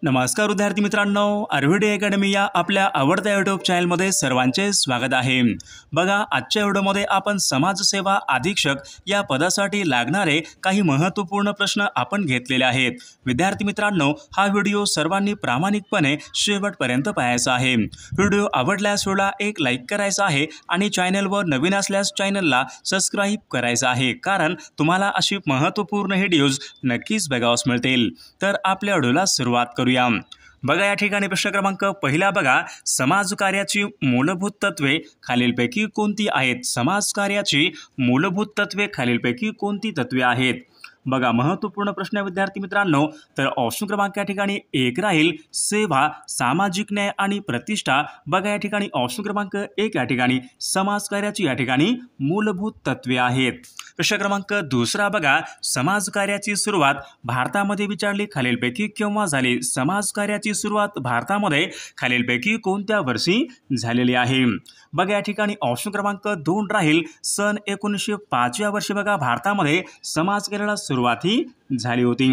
नमस्कार विद्यार्थी मित्रांनो, आरव्हीडी अकॅडमी या आपल्या आवडत्या यूट्यूब चॅनलमध्ये सर्वांचे स्वागत आहे। बघा, आजच्या व्हिडिओमध्ये आपण समाजसेवा अधीक्षक या पदासाठी लागणारे काही महत्त्वपूर्ण प्रश्न आपण घेतलेले आहेत। विद्यार्थी मित्रांनो, हा व्हिडिओ सर्वांनी प्रामाणिकपणे शेवटपर्यंत पाहायचा आहे। व्हिडिओ आवडल्यास व्हिडिओला एक लाईक करायचा आहे आणि चॅनलवर नवीन असल्यास चॅनलला सबस्क्राइब करायचं आहे, कारण तुम्हाला अशी महत्त्वपूर्ण व्हिडिओज नक्कीच बघावयास मिळतील। तर आपल्या व्हिडिओला सुरुवात करूया। बघा, या ठिकाणी प्रश्न क्रमांक पहिला बघा, समाजकार्याची मूलभूत तत्वे खालीलपैकी कोणती आहेत? समाजकार्याची मूलभूत तत्वे खालीलपैकी कोणती तत्वे आहेत? बघा, महत्त्वपूर्ण प्रश्न आहे विद्यार्थी मित्रांनो। तर ऑप्शन क्रमांक या ठिकाणी 1 राहील सेवा, सामाजिक न्याय आणि प्रतिष्ठा। बघा, या ठिकाणी ऑप्शन क्रमांक 1 या ठिकाणी समाजकार्याची या ठिकाणी मूलभूत तत्वे आहेत। प्रश्न क्रमांक दुसरा बघा, समाजकार्याची सुरुवात भारतामध्ये विचारली खालीलपैकी केव्हा झाली? समाजकार्याची सुरुवात भारतामध्ये खालीलपैकी कोणत्या वर्षी झालेली आहे? बघा, या ठिकाणी ऑप्शन क्रमांक 2 राहील सन 1905 या वर्षी बघा भारतामध्ये समाजकार्याला सुरुवात ही झाली होती।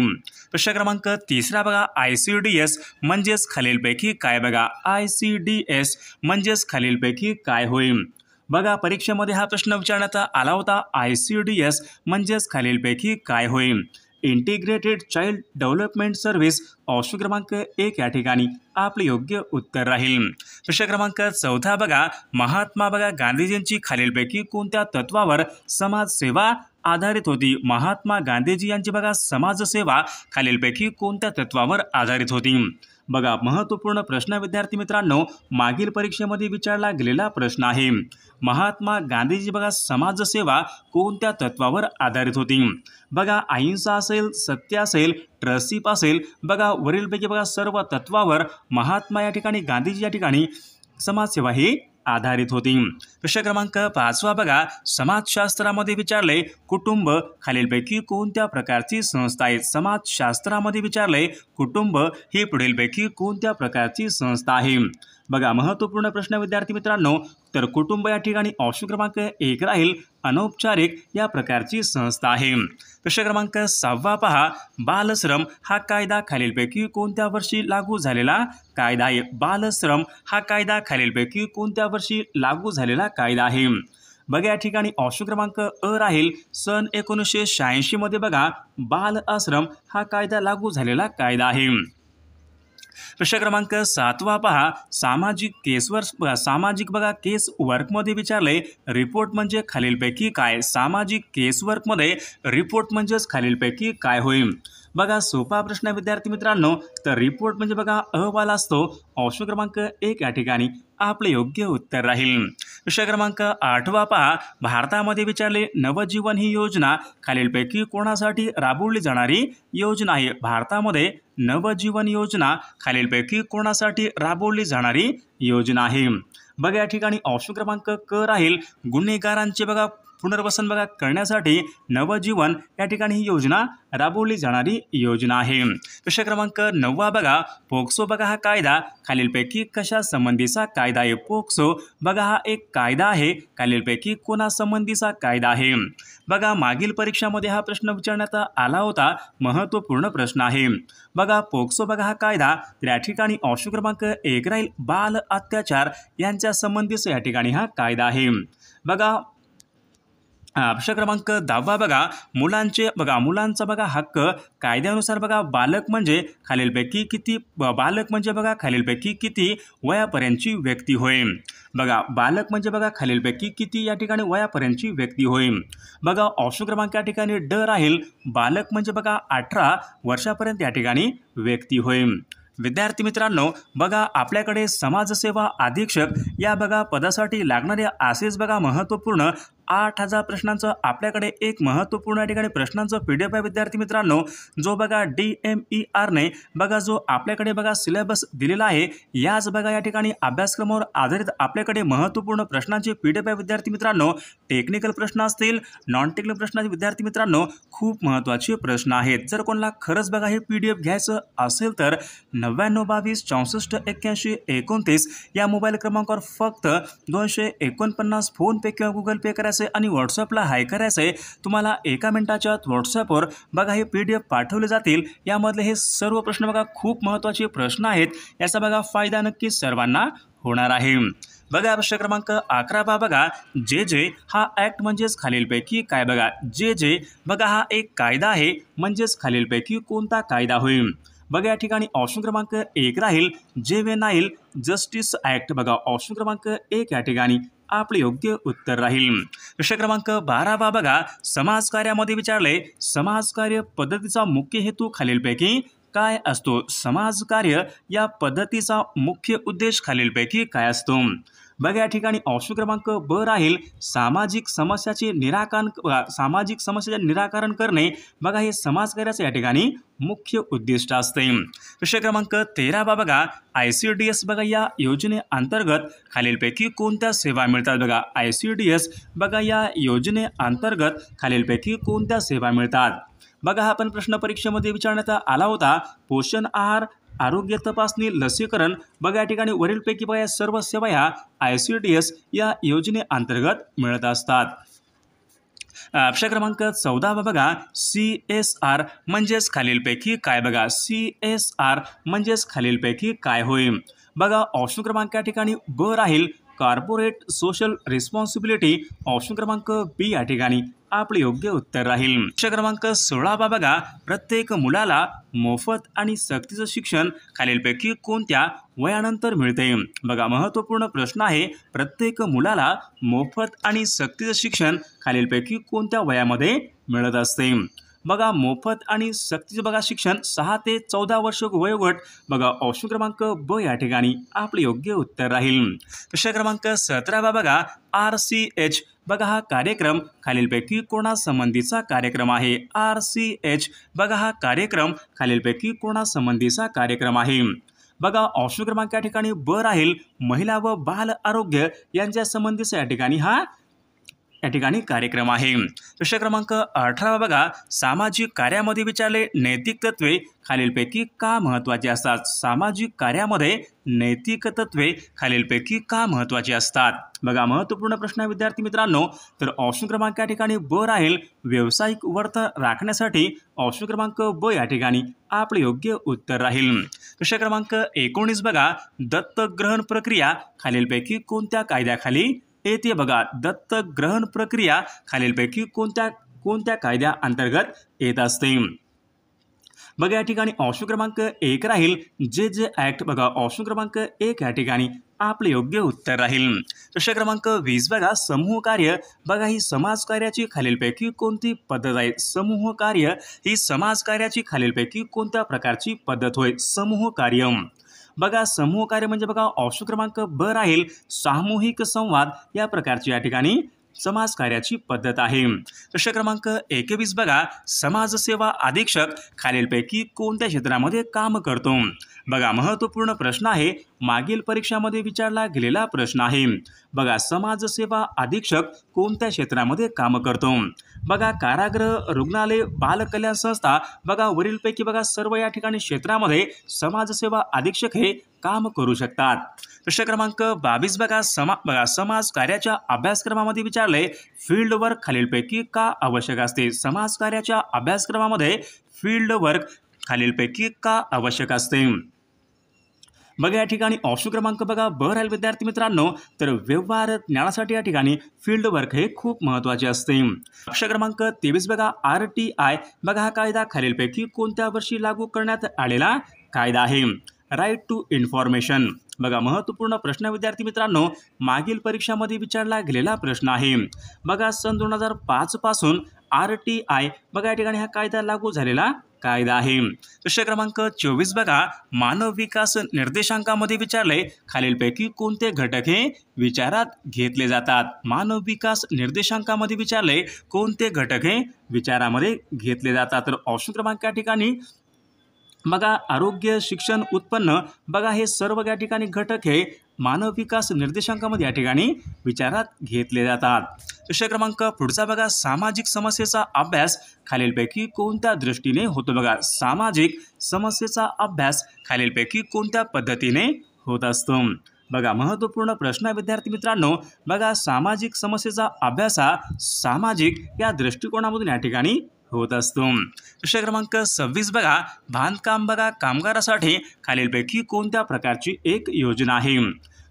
प्रश्न क्रमांक तिसरा बघा, ICDS म्हणजेच खालीलपैकी काय? बघा, ICDS म्हणजेच खालीलपैकी काय होईल? बघा, परीक्षेमध्ये हा प्रश्न विचारण्यात आला होता। ICDS म्हणजेच खालीलपैकी काय होईल? Integrated child development service. Option क्रमांक 1 या ठिकाणी आपले योग्य उत्तर राहील। प्रश्न क्रमांक चौथा बघा, महात्मा बघा गांधीजींची खालीलपैकी कोणत्या तत्वावर समाजसेवा आधारित होती? महात्मा गांधीजी यांची बघा समाजसेवा खालीलपैकी कोणत्या तत्वावर आधारित होती? बघा, महत्त्वपूर्ण प्रश्न विद्यार्थी मित्रांनो, मागील परीक्षेमध्ये विचारला गेलेला प्रश्न आहे। महात्मा गांधीजी बघा समाजसेवा कोणत्या तत्वावर आधारित होती? बघा, अहिंसा असेल, सत्य असेल, ट्रस्टशिप असेल, बघा वरीलपैकी बघा सर्व तत्वावर महात्मा या ठिकाणी गांधीजी या ठिकाणी समाजसेवा ही आधारित होती। प्रश्न क्रमांक 5 बघा, समाजशास्त्रामध्ये विचारले कुटुंब खालीलपैकी कोणत्या प्रकारची संस्था आहे? समाजशास्त्रामध्ये विचारले कुटुंब ही पुढीलपैकी कोणत्या प्रकारची संस्था आहे? बघा, महत्त्वपूर्ण प्रश्न विद्यार्थी मित्रांनो, तर कुटुंब या ठिकाणी ऑप्शन क्रमांक 1 राहील अनौपचारिक या प्रकारची संस्था आहे। प्रश्न क्रमांक 6 पहा, बालश्रम हा कायदा खालीलपैकी कोणत्या वर्षी लागू झालेला कायदा आहे? बालश्रम हा कायदा खालीलपैकी कोणत्या वर्षी लागू झालेला कायदा आहे? बघा, या ठिकाणी ऑप्शन क्रमांक राहील सन 1986 मध्ये बघा बाल आश्रम हा कायदा लागू झालेला कायदा आहे। प्रश्न क्रमांक 7 पहा, सामाजिक केस वर्कमध्ये विचारले रिपोर्ट म्हणजे खालीलपैकी काय? सामाजिक केस वर्कमध्ये रिपोर्ट म्हणजेच खालीलपैकी काय होईल? बघा, सोपा प्रश्न विद्यार्थी मित्रांनो, तर रिपोर्ट म्हणजे बघा अहवाल असतो। ऑप्शन क्रमांक 1 या ठिकाणी आपले योग्य उत्तर राहील। प्रश्न क्रमांक 8 पहा, भारतामध्ये विचारले नवजीवन ही योजना खालीलपैकी कोणासाठी राबवली जाणारी योजना आहे? भारतामध्ये नवजीवन योजना खालीलपैकी कोणासाठी राबवली जाणारी योजना आहे? बघा, या ठिकाणी ऑप्शन क्रमांक क राहील गुन्हेगारांचे बघा पुनर्वसन बघा करण्यासाठी नवजीवन या ठिकाणी ही योजना राबवली जाणारी योजना आहे। प्रश्न क्रमांक 9 बघा, पोक्सो बघा हा कायदा खालीलपैकी कशा संबंधीचा कायदा आहे? पोक्सो बघा हा एक कायदा आहे, खालीलपैकी कोणा संबंधीचा कायदा आहे? बघा, मागील परीक्षामध्ये हा प्रश्न विचारण्यात आला होता, महत्त्वपूर्ण प्रश्न आहे। बघा, पोक्सो बघा हा कायदा या ठिकाणी ऑप्शन क्रमांक 1 राहील बाल अत्याचार यांच्या संबंधीचा या ठिकाणी हा कायदा आहे। बघा, प्रश्न क्रमांक 10 बघा, मुलांचा बघा हक्क कायद्यानुसार बघा बालक म्हणजे खालीलपैकी किती? बालक म्हणजे बघा खालीलपैकी किती वयापर्यंतची व्यक्ती होय? बघा, बालक म्हणजे बघा खालीलपैकी किती या ठिकाणी वयापर्यंतची व्यक्ती होय? बघा, ऑप्शन क्रमांक या ठिकाणी ड राहील बालक म्हणजे बघा 18 वर्षापर्यंत या ठिकाणी व्यक्ती होय। विद्यार्थी मित्रांनो, बघा आपल्याकडे समाजसेवा अधीक्षक या बघा पदासाठी लागणारे असेच बघा महत्त्वपूर्ण 8000 प्रश्नांचं आपल्याकडे एक महत्त्वपूर्ण या ठिकाणी प्रश्नांचं PDF आहे विद्यार्थी मित्रांनो, जो बघा DMER ने बघा जो आपल्याकडे बघा सिलेबस दिलेला आहे। याच बघा या ठिकाणी अभ्यासक्रमावर आधारित आपल्याकडे महत्त्वपूर्ण प्रश्नांचे PDF आहे विद्यार्थी मित्रांनो। टेक्निकल प्रश्न असतील, नॉन टेक्निकल प्रश्नाचे विद्यार्थी मित्रांनो खूप महत्त्वाचे प्रश्न आहेत। जर कोणाला खरंच बघा हे PDF घ्यायचं असेल तर 9922 64 81 29 या मोबाईल क्रमांकावर फक्त 249 फोन पे किंवा गुगल पे करायचं करायचं आहे आणि व्हॉट्सअपला हाय करायचं आहे. तुम्हाला 1 मिनिटाच्या आत व्हॉट्सअपवर बघा हे PDF पाठवले जातील. यामधले हे सर्व प्रश्न बघा खूप महत्त्वाचे प्रश्न आहेत. याचा बघा फायदा नक्कीच सर्वांना होणार आहे. बघा प्रश्न क्रमांक 11 बघा जे हा ॲक्ट म्हणजेच खालीलपैकी काय बघा जे बघा हा एक कायदा आहे म्हणजेच खालीलपैकी कोणता कायदा होईल. बघा या ठिकाणी ऑप्शन क्रमांक 1 राहील जेवेनाईल जस्टिस ॲक्ट. बघा ऑप्शन क्रमांक 1 या ठिकाणी आपले योग्य उत्तर राहील. प्रश्न क्रमांक 12 बघा समाजकार्यामध्ये विचारले समाजकार्य पद्धतीचा मुख्य हेतू खालीलपैकी काय असतो. समाजकार्य या पद्धतीचा मुख्य उद्देश खालीलपैकी काय असतो. बघा या ठिकाणी ऑप्शन क्रमांक ब राहील सामाजिक समस्याचे निराकरण करणे. बघा हे समाजकार्याचे या ठिकाणी मुख्य उद्दिष्ट असते. प्रश्न क्रमांक 13 बघा ICDS बघा या योजनेअंतर्गत खालीलपैकी कोणत्या सेवा मिळतात. बघा ICDS बघा या योजनेअंतर्गत खालीलपैकी कोणत्या सेवा मिळतात. बघा हा पण प्रश्न परीक्षेमध्ये विचारण्यात आला होता. पोषण आहार, आरोग्य तपासणी, लसीकरण. बघा या ठिकाणी वरीलपैकी बघा या सर्व सेवा ह्या ICDS या योजनेअंतर्गत मिळत असतात. प्रश्न क्रमांक 14 बघा CSR म्हणजेच खालीलपैकी काय. बघा CSR म्हणजेच खालीलपैकी काय होईल. बघा ऑप्शन क्रमांक या ठिकाणी ब राहील कॉर्पोरेट सोशल रिस्पॉन्सिबिलिटी. ऑप्शन क्रमांक बी या ठिकाणी आपले योग्य उत्तर राहील. प्रश्न क्रमांक 16 बघा प्रत्येक मुलाला मोफत आणि सक्तीचं शिक्षण खालीलपैकी कोणत्या वयानंतर मिळते. बघा महत्त्वपूर्ण प्रश्न आहे. प्रत्येक मुलाला मोफत आणि सक्तीचं शिक्षण खालीलपैकी कोणत्या वयामध्ये मिळत असते. बघा मोफत आणि सक्तीचं बघा शिक्षण 6 ते 14 वर्ष वयोगट. बघा ऑप्शन क्रमांक ब या ठिकाणी आपले योग्य उत्तर राहील. प्रश्न क्रमांक 17 बघा RCH बघा हा कार्यक्रम खालीलपैकी कोणासंबंधीचा कार्यक्रम आहे. RCH बघा हा कार्यक्रम खालीलपैकी कोणासंबंधीचा कार्यक्रम आहे. बघा ऑप्शन क्रमांक या ठिकाणी ब राहील महिला व बाल आरोग्य यांच्या संबंधीचा या ठिकाणी कार्यक्रम आहे. प्रश्न क्रमांक 18 बघा सामाजिक कार्यामध्ये विचारले नैतिक तत्वे खालीलपैकी का महत्त्वाची असतात. सामाजिक कार्यामध्ये नैतिक तत्वे खालीलपैकी का महत्त्वाची असतात. बघा महत्त्वपूर्ण प्रश्न आहे विद्यार्थी मित्रांनो. तर ऑप्शन क्रमांक या ठिकाणी ब राहील व्यावसायिक वर्तन राखण्यासाठी. ऑप्शन क्रमांक ब या ठिकाणी आपले योग्य उत्तर राहील. प्रश्न क्रमांक 19 बघा दत्तक ग्रहण प्रक्रिया खालीलपैकी कोणत्या कायद्याखाली येते. बघा दत्तक ग्रहण प्रक्रिया खालीलपैकी कोणत्या कायद्या अंतर्गत येत असते. बघा या ठिकाणी ऑप्शन क्रमांक 1 राहील जे ॲक्ट. बघा ऑप्शन क्रमांक 1 या ठिकाणी आपले योग्य उत्तर राहील. प्रश्न क्रमांक 20 बघा समूह कार्य. बघा ही समाज कार्याची खालीलपैकी कोणती पद्धत आहे. समूह कार्य ही समाज कार्याची खालीलपैकी कोणत्या प्रकारची पद्धत होय. समूह कार्य. बघा समूह कार्य म्हणजे बघा ऑप्शन क्रमांक ब राहील सामूहिक संवाद या प्रकारची या ठिकाणी समाज कार्याची पद्धत आहे. प्रश्न क्रमांक 21 बघा समाजसेवा अधीक्षक खालीलपैकी कोणत्या क्षेत्रामध्ये काम करतो. बघा महत्त्वपूर्ण प्रश्न आहे. मागील परीक्षामध्ये विचारला गेलेला प्रश्न आहे. बघा समाजसेवा अधीक्षक कोणत्या क्षेत्रामध्ये काम करतो. बघा कारागृह, रुग्णालय, बालकल्याण संस्था. बघा वरीलपैकी बघा सर्व या ठिकाणी क्षेत्रामध्ये समाजसेवा अधीक्षक हे काम करू शकतात. प्रश्न क्रमांक 22 बघा समाज कार्याच्या अभ्यासक्रमामध्ये विचारले फील्ड वर्क खालीलपैकी का आवश्यक असते. समाज कार्याच्या अभ्यासक्रमामध्ये फील्ड वर्क खालीलपैकी का आवश्यक असते. बघा या ठिकाणी ऑप्शन क्रमांक बघा ब राहील विद्यार्थी मित्रांनो. तर व्यवहार ज्ञानासाठी या ठिकाणी फील्ड वर्क हे खूप महत्त्वाचे असते. प्रश्न क्रमांक 23 बघा RTI. बघा हा कायदा खालीलपैकी कोणत्या वर्षी लागू करण्यात आलेला कायदा आहे. Right to information. बघा महत्त्वपूर्ण प्रश्न विद्यार्थी मित्रांनो. मागील परीक्षामध्ये विचारला गेलेला प्रश्न आहे. बघा सन 2005 पासून RTI बघा या ठिकाणी हा कायदा लागू झालेला कायदा आहे. प्रश्न क्रमांक 24 बघा मानव विकास निर्देशांकामध्ये विचारले खालीलपैकी कोणते घटक हे विचारात घेतले जातात. मानव विकास निर्देशांकामध्ये विचारले कोणते घटक हे विचारामध्ये घेतले जातात. तर ऑप्शन क्रमांक या ठिकाणी बघा आरोग्य, शिक्षण, उत्पन्न. बघा हे सर्व या ठिकाणी घटक हे मानव विकास निर्देशांकामध्ये या ठिकाणी विचारात घेतले जातात. प्रश्न क्रमांक पुढचा बघा सामाजिक समस्येचा अभ्यास खालीलपैकी कोणत्या दृष्टीने होतो. बघा सामाजिक समस्येचा अभ्यास खालीलपैकी कोणत्या पद्धतीने होत असतो. बघा महत्त्वपूर्ण प्रश्न आहे विद्यार्थी मित्रांनो, बघा सामाजिक समस्येचा अभ्यास हा सामाजिक या दृष्टिकोनामधून या ठिकाणी होत असतो। प्रश्न क्रमांक 26 बघा, बांधकाम बघा कामगारासाठी खालीलपैकी कोणत्या प्रकारची एक योजना आहे?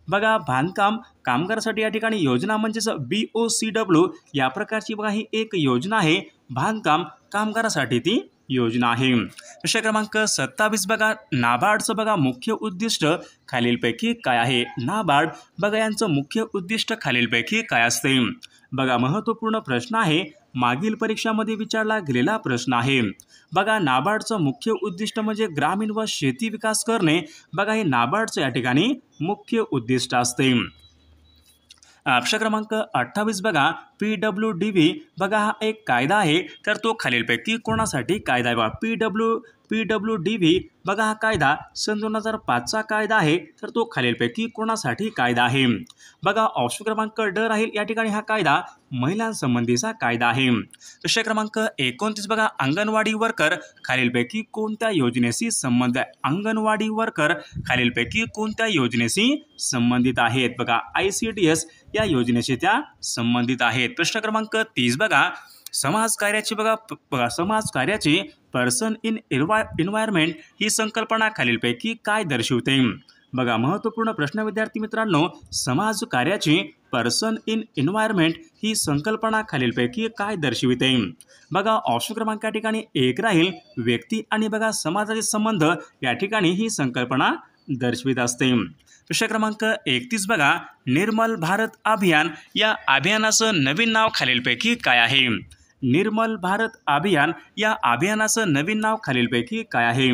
बघा बांधकाम कामगारासाठी या ठिकाणी योजना म्हणजेच BOCW या प्रकारची बघा ही एक योजना आहे, बांधकाम कामगारासाठी ती योजना आहे। प्रश्न क्रमांक 27 बघा, नाबार्डचं बघा मुख्य उद्दिष्ट खालीलपैकी काय आहे? नाबार्ड बघा यांचं मुख्य उद्दिष्ट खालीलपैकी काय असते? बघा महत्त्वपूर्ण प्रश्न आहे, मागील परीक्षामध्ये विचारला गेलेला प्रश्न आहे। बघा नाबार्डचं मुख्य उद्दिष्ट म्हणजे ग्रामीण व शेती विकास करणे, बघा हे नाबार्डचं या ठिकाणी मुख्य उद्दिष्ट असते। प्रश्न क्रमांक 28 बघा, PWDV बघा हा एक कायदा आहे, तर तो खालीलपैकी कोणासाठी कायदा आहे? बघा PWDV बघा हा कायदा सन 2005चा कायदा आहे, तर तो खालीलपैकी कोणासाठी कायदा आहे? बघा ऑप्शन क्रमांक ड राहील, या ठिकाणी हा कायदा महिलांसंबंधीचा कायदा आहे। प्रश्न क्रमांक 29 बघा, अंगणवाडी वर्कर खालीलपैकी कोणत्या योजनेशी संबंधित आहे? अंगणवाडी वर्कर खालीलपैकी कोणत्या योजनेशी संबंधित आहेत? बघा ICDS या योजनेशी त्या संबंधित आहेत। प्रश्न क्रमांक 30 बघा, समाज कार्याची पर्सन इन एन्व्हायरमेंट ही संकल्पना खालीलपैकी काय दर्शवते? बघा महत्त्वपूर्ण प्रश्न विद्यार्थी मित्रांनो, समाज कार्याची पर्सन इन एन्व्हायरमेंट ही संकल्पना खालीलपैकी काय दर्शविते? बघा ऑप्शन क्रमांक या ठिकाणी 1 राहील, व्यक्ती आणि बघा समाजाचे संबंध या ठिकाणी ही संकल्पना दर्शवित असते। प्रश्न क्रमांक 31 बघा, निर्मल भारत अभियान या अभियानाचं नवीन नाव खालीलपैकी काय आहे? निर्मल भारत अभियान या अभियानाचं नवीन नाव खालीलपैकी काय आहे?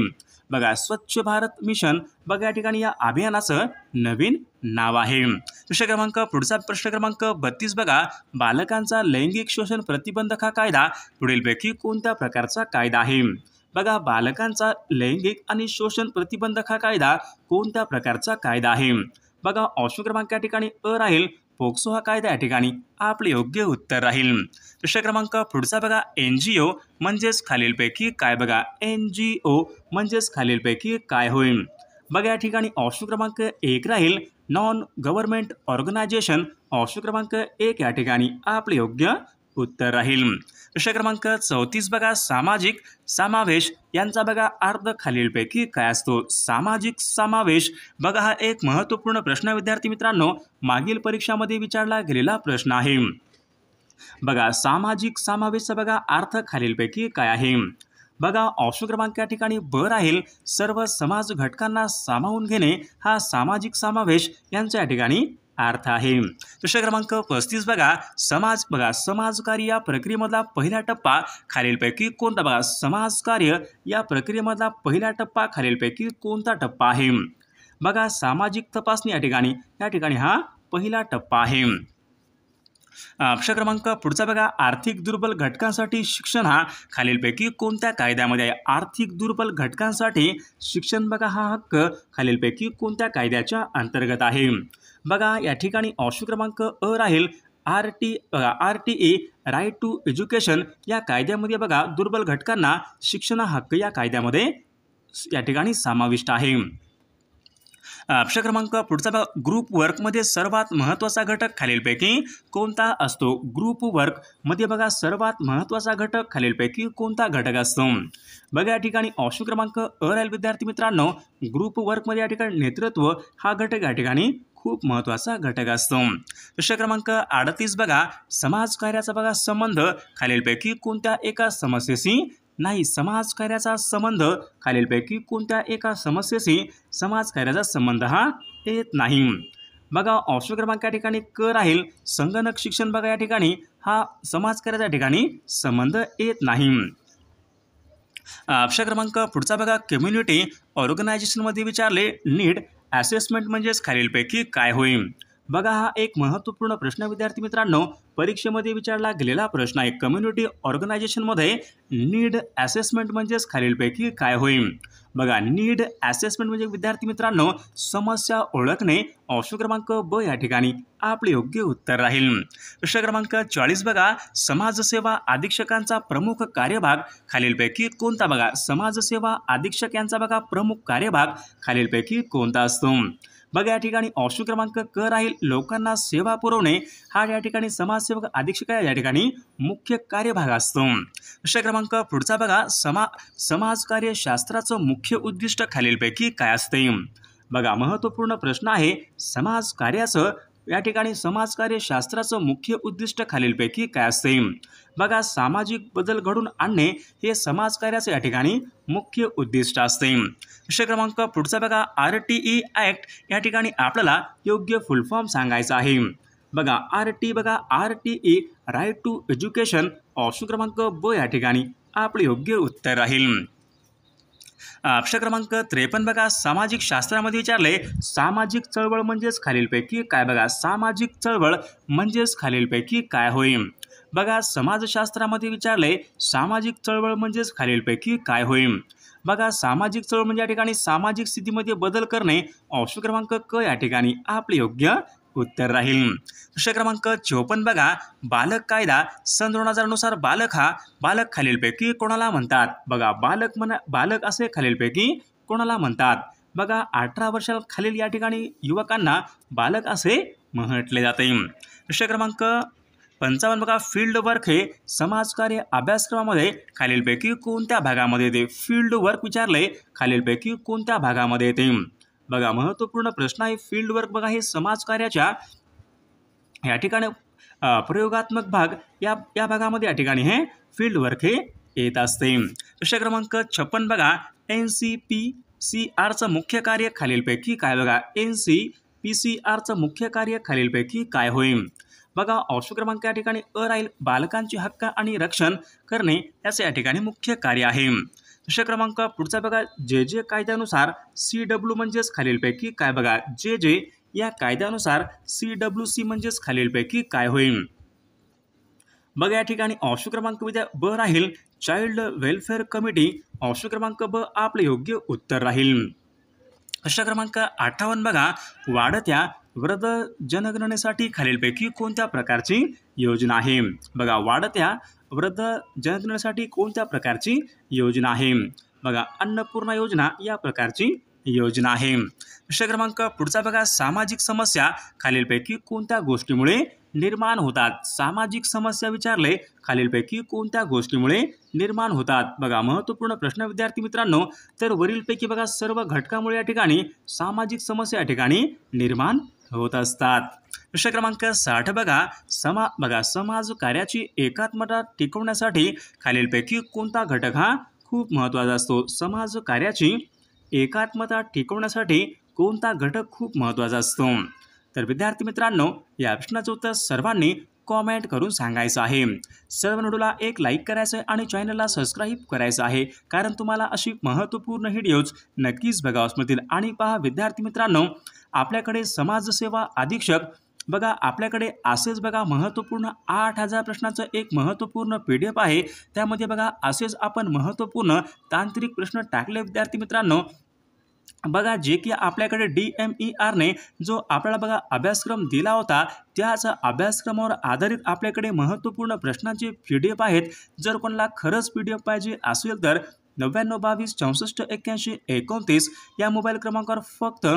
बघा स्वच्छ भारत मिशन बघा या ठिकाणी या अभियानाचं नवीन नाव आहे। पुढचा प्रश्न क्रमांक 32 बघा, बालकांचा लैंगिक शोषण प्रतिबंधक हा कायदा पुढीलपैकी कोणत्या प्रकारचा कायदा आहे? बघा बालकांचा लैंगिक आणि शोषण प्रतिबंधक हा कायदा कोणत्या प्रकारचा कायदा आहे? बघा ऑप्शन क्रमांक या ठिकाणी अ राहील, पोक्सो हा कायदा या ठिकाणी आपले योग्य उत्तर राहील। प्रश्न क्रमांक पुढचा बघा, NGO म्हणजेच खालीलपैकी काय? बघा NGO म्हणजेच खालीलपैकी काय होईल? बघा या ठिकाणी ऑप्शन क्रमांक 1 राहील, नॉन गव्हर्नमेंट ऑर्गनायझेशन, ऑप्शन क्रमांक 1 या ठिकाणी आपले योग्य उत्तर राहील। प्रश्न क्रमांक 34 बघा, सामाजिक समावेश यांचा बघा अर्थ खालीलपैकी काय असतो? सामाजिक समावेश बघा हा एक महत्त्वपूर्ण प्रश्न विद्यार्थी मित्रांनो, मागील परीक्षामध्ये विचारला गेलेला प्रश्न आहे। बघा सामाजिक समावेशचा बघा अर्थ खालीलपैकी काय आहे? बघा ऑप्शन क्रमांक या ठिकाणी ब राहील, सर्व समाज घटकांना सामावून घेणे हा सामाजिक समावेश यांचा या ठिकाणी अर्थ आहे। प्रश्न क्रमांक 35 बघा, समाजकार्य या प्रक्रियेमधला पहिला टप्पा खालीलपैकी कोणता? बघा समाजकार्य या प्रक्रियेमधला पहिला टप्पा खालीलपैकी कोणता टप्पा आहे? बघा सामाजिक तपासणी या ठिकाणी हा पहिला टप्पा आहे। प्रश्न क्रमांक पुढचा बघा, आर्थिक दुर्बल घटकांसाठी शिक्षण हा खालीलपैकी कोणत्या कायद्यामध्ये आहे? आर्थिक दुर्बल घटकांसाठी शिक्षण बघा हा हक्क खालीलपैकी कोणत्या कायद्याच्या अंतर्गत आहे? बघा या ठिकाणी ऑप्शन क्रमांक अ राहील, RTA राईट टू एज्युकेशन या कायद्यामध्ये बघा दुर्बल घटकांना शिक्षण हक्क या कायद्यामध्ये या ठिकाणी समाविष्ट आहे। प्रश्न क्रमांक पुढचा बघा, ग्रुप वर्कमध्ये सर्वात महत्त्वाचा घटक खालीलपैकी कोणता असतो? ग्रुप वर्कमध्ये बघा सर्वात महत्त्वाचा घटक खालीलपैकी कोणता घटक असतो? बघा या ठिकाणी ऑप्शन क्रमांक अ राहील विद्यार्थी मित्रांनो, ग्रुप वर्कमध्ये या ठिकाणी नेतृत्व हा घटक या ठिकाणी खूप महत्त्वाचा घटक असतो। प्रश्न क्रमांक 38 बघा, समाजकार्याचा बघा संबंध खालीलपैकी कोणत्या एका समस्येशी नाही? समाजकार्याचा संबंध खालीलपैकी कोणत्या एका समस्येशी समाजकार्याचा संबंध हा येत नाही? बघा ऑप्शन क्रमांक या ठिकाणी क राहील, संगणक शिक्षण बघा या ठिकाणी हा समाजकार्याच्या ठिकाणी संबंध येत नाही। प्रश्न क्रमांक पुढचा बघा, कम्युनिटी ऑर्गनायझेशनमध्ये विचारले नीड असेसमेंट म्हणजेच खालीलपैकी काय होईल? बघा हा एक महत्त्वपूर्ण प्रश्न विद्यार्थी मित्रांनो, परीक्षेमध्ये विचारला गेलेला प्रश्न आहे। कम्युनिटी ऑर्गनायझेशनमध्ये नीड असेसमेंट म्हणजेच खालीलपैकी काय होईल? बघा नीड असेसमेंट म्हणजे विद्यार्थी मित्रांनो समस्या ओळखणे, ऑप्शन क्रमांक ब या ठिकाणी आपले योग्य उत्तर राहील। प्रश्न क्रमांक 40 बघा, समाजसेवा अधीक्षकांचा प्रमुख कार्यभाग खालीलपैकी कोणता? बघा समाजसेवा अधीक्षक यांचा बघा प्रमुख कार्यभाग खालीलपैकी कोणता असतो? बघा या ठिकाणी ऑप्शन क्रमांक क राहील लोकांना सेवा पुरवणे हा या ठिकाणी समाजसेवक अधीक्षक या ठिकाणी मुख्य कार्यभाग असतो। प्रश्न क्रमांक पुढचा बघा समाजकार्यशास्त्राचं मुख्य उद्दिष्ट खालीलपैकी काय असते। बघा महत्त्वपूर्ण प्रश्न आहे समाजकार्याचं या ठिकाणी समाजकार्यशास्त्राचं मुख्य उद्दिष्ट खालीलपैकी काय असते। बघा सामाजिक बदल घडून आणणे हे समाजकार्याचे या ठिकाणी मुख्य उद्दिष्ट असते। प्रश्न क्रमांक पुढचा बघा RTE ॲक्ट या ठिकाणी आपल्याला योग्य फुल फॉर्म सांगायचा आहे। बघा RTE right to education option क्रमांक ब या ठिकाणी आपले योग्य उत्तर राहील। प्रश्न क्रमांक 53 बघा सामाजिक शास्त्रामध्ये विचारले सामाजिक चळवळ म्हणजेच खालीलपैकी काय। बघा सामाजिक चळवळ म्हणजेच खालीलपैकी काय होईल। बघा समाजशास्त्रामध्ये विचारले सामाजिक चळवळ म्हणजेच खालीलपैकी काय होईल। बघा सामाजिक चळवळ म्हणजे या ठिकाणी सामाजिक स्थितीमध्ये बदल करणे ऑप्शन क्रमांक क या ठिकाणी आपले योग्य उत्तर राहील। प्रश्न क्रमांक 54 बघा बालक कायदा सन 2000 नुसार बालक खालीलपैकी कोणाला म्हणतात। बघा बालक असे खालीलपैकी कोणाला म्हणतात। बघा 18 वर्षाखालील या ठिकाणी युवकांना बालक असे म्हटले जाते। प्रश्न क्रमांक 55 बघा फील्ड वर्क हे समाजकार्य अभ्यासक्रमामध्ये खालीलपैकी कोणत्या भागामध्ये येते। फील्ड वर्क विचारले खालीलपैकी कोणत्या भागामध्ये येते। बघा महत्त्वपूर्ण प्रश्न आहे फील्ड वर्क बघा हे समाजकार्याच्या या ठिकाणी प्रयोगात्मक भाग या भागामध्ये या ठिकाणी हे फील्ड वर्क हे येत असते। प्रश्न क्रमांक 56 बघा NCPCRचं मुख्य कार्य खालीलपैकी काय। बघा NCPCRचं मुख्य कार्य खालीलपैकी काय होईल। बघा ऑप्शन क्रमांक या ठिकाणी अ राहील बालकांचे हक्क आणि रक्षण करणे याचे या ठिकाणी मुख्य कार्य आहे। प्रश्न क्रमांक पुढचा बघा जे कायद्यानुसार CW म्हणजेच खालीलपैकी काय। बघा जे या कायद्यानुसार CWC म्हणजेच खालीलपैकी काय होईल। बघा या ठिकाणी ऑप्शन क्रमांक ब राहील चाइल्ड वेलफेअर कमिटी ऑप्शन क्रमांक ब आपले योग्य उत्तर राहील। प्रश्न क्रमांक 58 बघा वाढत्या वृद्ध जनगणनेसाठी खालीलपैकी कोणत्या प्रकारची योजना आहे। बघा वाढत्या वृद्ध जनगणनेसाठी कोणत्या प्रकारची योजना आहे। बघा अन्नपूर्णा योजना या प्रकारची योजना आहे। प्रश्न क्रमांक पुढचा बघा सामाजिक समस्या खालीलपैकी कोणत्या गोष्टीमुळे निर्माण होतात। सामाजिक समस्या विचारले खालीलपैकी कोणत्या गोष्टीमुळे निर्माण होतात। बघा महत्त्वपूर्ण प्रश्न विद्यार्थी मित्रांनो तर वरीलपैकी बघा सर्व घटकामुळे या ठिकाणी सामाजिक समस्या या ठिकाणी निर्माण होत असतात। प्रश्न क्रमांक 60 बघा समाज कार्याची एकात्मता टिकवण्यासाठी खालीलपैकी कोणता घटक हा खूप महत्त्वाचा असतो। समाज कार्याची एकात्मता टिकवण्यासाठी कोणता घटक खूप महत्त्वाचा असतो। तर विद्यार्थी मित्रांनो या प्रश्नाचं उत्तर सर्वांनी कॉमेंट करून सांगायचं आहे। सर्व व्हिडिओला एक लाईक करायचं आहे आणि चॅनलला सबस्क्राईब करायचं आहे कारण तुम्हाला अशी महत्त्वपूर्ण व्हिडिओज नक्कीच बघावयास मिळतील। आणि पहा विद्यार्थी मित्रांनो आपल्याकडे समाजसेवा अधीक्षक बघा आपल्याकडे असेच बघा महत्त्वपूर्ण 8000 प्रश्नाचं एक महत्त्वपूर्ण PDF आहे। त्यामध्ये बघा असेच आपण महत्त्वपूर्ण तांत्रिक प्रश्न टाकले विद्यार्थी मित्रांनो। बघा जे की आपल्याकडे DMER ने जो आपल्याला बघा अभ्यासक्रम दिला होता त्याच अभ्यासक्रमावर आधारित आपल्याकडे महत्त्वपूर्ण प्रश्नांचे PDF आहेत। जर कोणाला खरंच PDF पाहिजे असेल तर 9922 64 81 29 या मोबाईल क्रमांकावर फक्त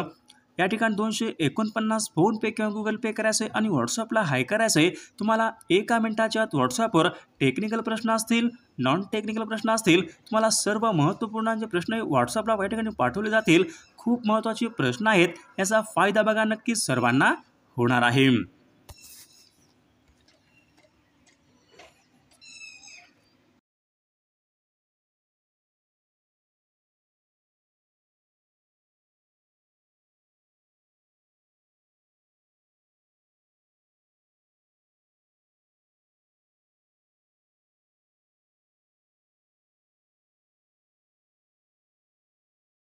या ठिकाणी 249 फोनपे किंवा गुगल पे करायचं आहे आणि व्हॉट्सअपला हाय करायचं आहे। तुम्हाला एका मिनिटाच्या आत व्हॉट्सअपवर टेक्निकल प्रश्न असतील नॉन टेक्निकल प्रश्न असतील तुम्हाला सर्व महत्त्वपूर्ण जे प्रश्न व्हॉट्सअपला या ठिकाणी पाठवले जातील। खूप महत्त्वाचे प्रश्न आहेत याचा फायदा बघा नक्कीच सर्वांना होणार आहे।